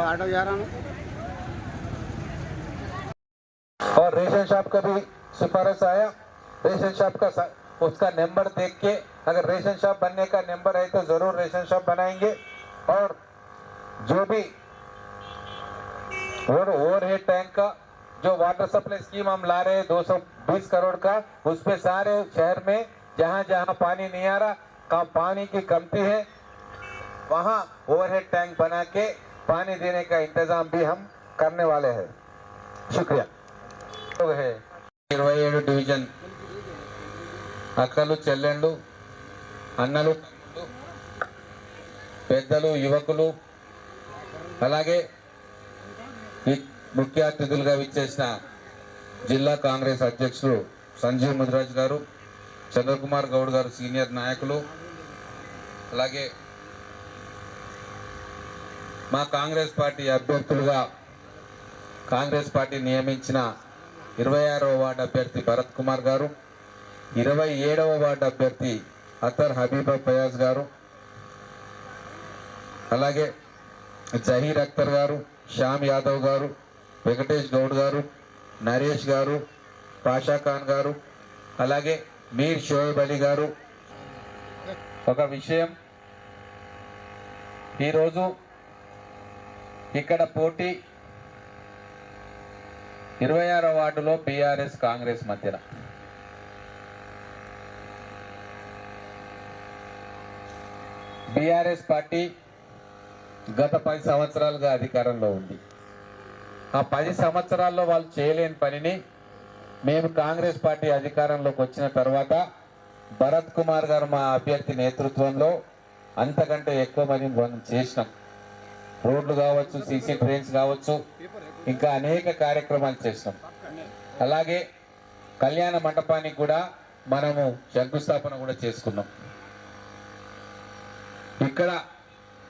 Auto जा रहा हूँ। और रेशन शॉप का भी सिफारिश आया। रेशन शॉप का उसका नंबर देख के अगर रेशन शॉप बनने का नंबर है तो जरूर रेशन शॉप बनाएंगे। और जो भी ओवरहेड टैंक का जो वाटर सप्लाई स्कीम हम ला रहे हैं 220 करोड़ का, उस पे सारे शहर में जहां जहां पानी नहीं आ रहा, पानी की कमती है, वहां ओवरहेड टैंक बना के पानी देने का इंतजाम भी हम करने वाले हैं। शुक्रिया। है 27 డివిజన్ అక్కలు చెల్లెండ్లు అన్నలు పెద్దలు యువకులు అలాగే ముఖ్య అతిథులుగా విచ్చేసిన జిల్లా కాంగ్రెస్ అధ్యక్షులు సంజీవ్ ముదిరాజ్ గారు, చంద్రకుమార్ గౌడ్ గారు సీనియర్ నాయకులు, అలాగే మా కాంగ్రెస్ పార్టీ అభ్యర్థులుగా కాంగ్రెస్ పార్టీ నియమించిన 26వ వార్డు అభ్యర్థి భరత్ కుమార్ గారు, 27వ వార్డు అభ్యర్థి అతర్ హబీబా ఫయాజ్ గారు, అలాగే జహీర్ అఖ్తర్ గారు, శ్యామ్ యాదవ్ గారు, వెంకటేష్ గౌడ్ గారు, నరేష్ గారు, పాషా ఖాన్ గారు, అలాగే మీర్ షోయబ్ అలీ గారు. ఒక విషయం, ఈరోజు ఇక్కడ పోటీ 26వ వార్డులో బీఆర్ఎస్ కాంగ్రెస్ మధ్యన. బీఆర్ఎస్ పార్టీ గత 10 సంవత్సరాలుగా అధికారంలో ఉంది. ఆ 10 సంవత్సరాల్లో వాళ్ళు చేయలేని పనిని మేము కాంగ్రెస్ పార్టీ అధికారంలోకి వచ్చిన తర్వాత భరత్ కుమార్ గారు మా అభ్యర్థి నేతృత్వంలో అంతకంటే ఎక్కువ మనం చేసినాం. రోడ్లు కావచ్చు, సీసీ ట్రైన్స్ కావచ్చు, ఇంకా అనేక కార్యక్రమాలు చేస్తాం. అలాగే కళ్యాణ మండపానికి కూడా మనము శంకుస్థాపన కూడా చేసుకున్నాం. ఇక్కడ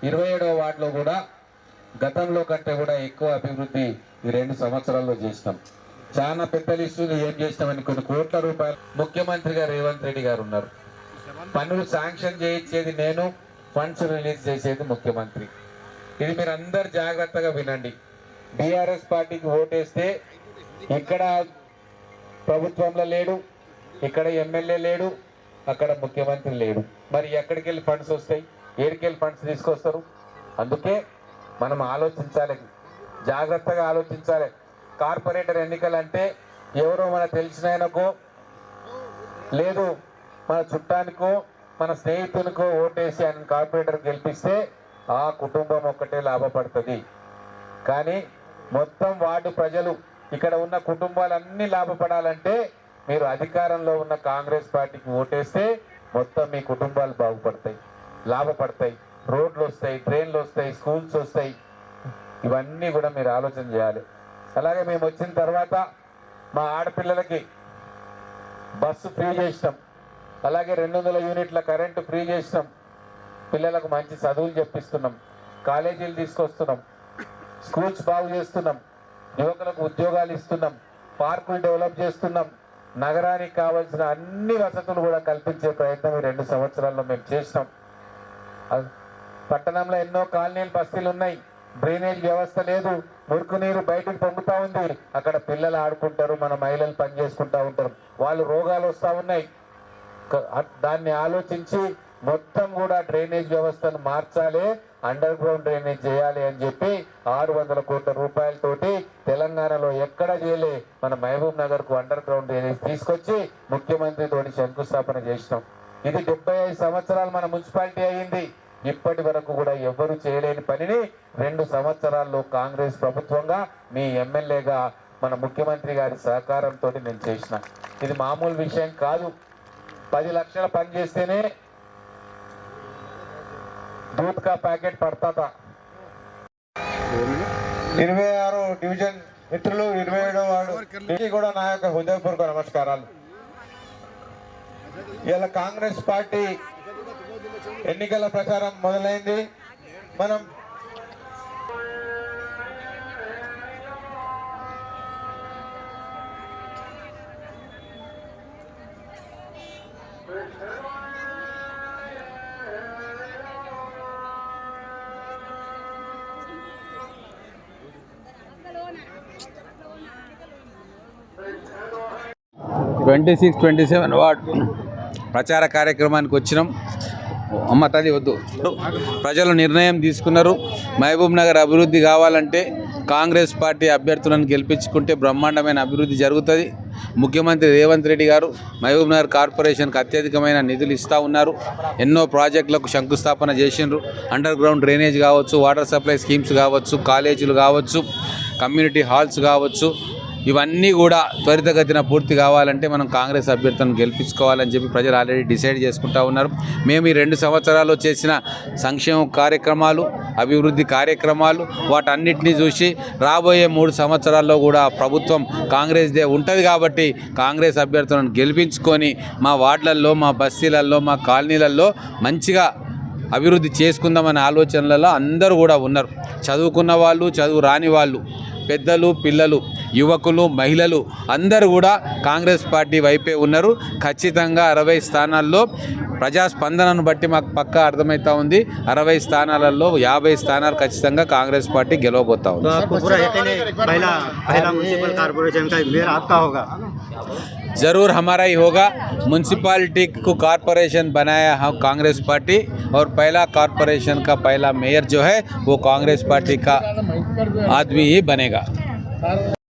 27వ వార్డులో కూడా గతంలో కంటే కూడా ఎక్కువ అభివృద్ధి ఈ 2 సంవత్సరాల్లో చేసినాం. చాలా పెద్ద లిస్టులు ఏం చేసినామని కొన్ని కోట్ల రూపాయలు. ముఖ్యమంత్రిగా రేవంత్ రెడ్డి గారు ఉన్నారు. పనులు శాంక్షన్ చేయించేది నేను, ఫండ్స్ రిలీజ్ చేసేది ముఖ్యమంత్రి. ఇది మీరు అందరు జాగ్రత్తగా వినండి. బీఆర్ఎస్ పార్టీకి ఓటేస్తే ఇక్కడ ప్రభుత్వంలో లేడు, ఇక్కడ ఎమ్మెల్యే లేడు, అక్కడ ముఖ్యమంత్రి లేడు. మరి ఎక్కడికి వెళ్ళి ఫండ్స్ వస్తాయి? ఏడికెళ్ళి ఫండ్స్ తీసుకొస్తారు? అందుకే మనం ఆలోచించాలి, జాగ్రత్తగా ఆలోచించాలి. కార్పొరేటర్ ఎన్నికలు అంటే ఎవరో మన తెలిసిన ఆయనకో లేదు మన చుట్టానికో మన స్నేహితునికో ఓటేసి ఆయన కార్పొరేటర్ గెలిపిస్తే ఆ కుటుంబం ఒక్కటే లాభపడుతుంది. కానీ మొత్తం వార్డు ప్రజలు, ఇక్కడ ఉన్న కుటుంబాలన్నీ లాభపడాలంటే మీరు అధికారంలో ఉన్న కాంగ్రెస్ పార్టీకి ఓటేస్తే మొత్తం మీ కుటుంబాలు బాగుపడతాయి, లాభపడతాయి. రోడ్లు వస్తాయి, ట్రైన్లు వస్తాయి, స్కూల్స్ వస్తాయి. ఇవన్నీ కూడా మీరు ఆలోచన చేయాలి. అలాగే మేము వచ్చిన తర్వాత మా ఆడపిల్లలకి బస్సు ఫ్రీ చేసినాం. అలాగే 200 యూనిట్ల కరెంటు ఫ్రీ చేసినాం. పిల్లలకు మంచి చదువులు చెప్పిస్తున్నాం, కాలేజీలు తీసుకొస్తున్నాం, స్కూల్స్ బాగు చేస్తున్నాం, యువకులకు ఉద్యోగాలు ఇస్తున్నాం, పార్కులు డెవలప్ చేస్తున్నాం. నగరానికి కావాల్సిన అన్ని వసతులు కూడా కల్పించే ప్రయత్నం ఈ 2 సంవత్సరాల్లో మేము చేసినాం. పట్టణంలో ఎన్నో కాలనీలు బస్తీలు ఉన్నాయి, డ్రైనేజ్ వ్యవస్థ లేదు, మురికి నీరు బయటకు పొంగుతా ఉంది. అక్కడ పిల్లలు ఆడుకుంటారు, మన మహిళలు పని చేసుకుంటా ఉంటారు, వాళ్ళు రోగాలు వస్తూ ఉన్నాయి. దాన్ని ఆలోచించి మొత్తం కూడా డ్రైనేజ్ వ్యవస్థను మార్చాలి, అండర్ గ్రౌండ్ డ్రైనేజ్ చేయాలి అని చెప్పి 600 కోట్ల రూపాయలతోటి తెలంగాణలో ఎక్కడ చేయలే మన మహబూబ్ నగర్ కు అండర్ గ్రౌండ్ డ్రైనేజ్ తీసుకొచ్చి ముఖ్యమంత్రితోటి శంకుస్థాపన చేసినాం. ఇది 75 సంవత్సరాలు మన మున్సిపాలిటీ అయ్యింది. ఇప్పటి వరకు కూడా ఎవరు చేయలేని పనిని 2 సంవత్సరాల్లో కాంగ్రెస్ ప్రభుత్వంగా మీ ఎమ్మెల్యేగా మన ముఖ్యమంత్రి గారి సహకారంతో నేను చేసిన. ఇది మామూలు విషయం కాదు. 10 లక్షల పని చేస్తేనే दूध का पैकेट पड़ता था. 26 డివిజన్ మిత్రులు, 27వ వార్డు కూడా నా యొక్క హృదయపూర్వక నమస్కారాలు. ఇలా కాంగ్రెస్ పార్టీ ఎన్నికల ప్రచారం మొదలైంది. మనం ట్వంటీ 27 వార్డు ప్రచార కార్యక్రమానికి వచ్చినాం. అమ్మ తది వద్దు. ప్రజలు నిర్ణయం తీసుకున్నారు. మహబూబ్ నగర్ అభివృద్ధి కావాలంటే కాంగ్రెస్ పార్టీ అభ్యర్థులను గెలిపించుకుంటే బ్రహ్మాండమైన అభివృద్ధి జరుగుతుంది. ముఖ్యమంత్రి రేవంత్ రెడ్డి గారు మహబూబ్ నగర్ కార్పొరేషన్కి అత్యధికమైన నిధులు ఇస్తూ ఉన్నారు. ఎన్నో ప్రాజెక్టులకు శంకుస్థాపన చేసిండ్రు. అండర్ గ్రౌండ్ డ్రైనేజ్ కావచ్చు, వాటర్ సప్లై స్కీమ్స్ కావచ్చు, కాలేజీలు కావచ్చు, కమ్యూనిటీ హాల్స్ కావచ్చు, ఇవన్నీ కూడా త్వరితగతిన పూర్తి కావాలంటే మనం కాంగ్రెస్ అభ్యర్థులను గెలిపించుకోవాలని చెప్పి ప్రజలు ఆల్రెడీ డిసైడ్ చేసుకుంటూ ఉన్నారు. మేము ఈ 2 సంవత్సరాల్లో చేసిన సంక్షేమ కార్యక్రమాలు, అభివృద్ధి కార్యక్రమాలు వాటన్నిటినీ చూసి రాబోయే 3 సంవత్సరాల్లో కూడా ప్రభుత్వం కాంగ్రెస్దే ఉంటుంది. కాబట్టి కాంగ్రెస్ అభ్యర్థులను గెలిపించుకొని మా వార్డులలో, మా బస్తీలలో, మా కాలనీలలో మంచిగా అభివృద్ధి చేసుకుందామనే ఆలోచనలలో అందరూ కూడా ఉన్నారు. చదువుకున్న వాళ్ళు, చదువు రాని వాళ్ళు, పెద్దలు, పిల్లలు, యువకులు, మహిళలు అందరూ కూడా కాంగ్రెస్ పార్టీ వైపే ఉన్నారు. ఖచ్చితంగా 60 స్థానాల్లో ప్రజాస్పందనను బట్టి మాకు పక్కా అర్థమవుతా ఉంది. 60 స్థానాలలో 50 స్థానాలు ఖచ్చితంగా కాంగ్రెస్ పార్టీ గెలవబోతా ఉంది. ज़रूर हमारा ही होगा. म्यूनसिपालिटी को कॉरपोरेशन बनाया है कांग्रेस पार्टी और पहला कॉरपोरेशन का पहला मेयर जो है वो कांग्रेस पार्टी का आदमी ही बनेगा.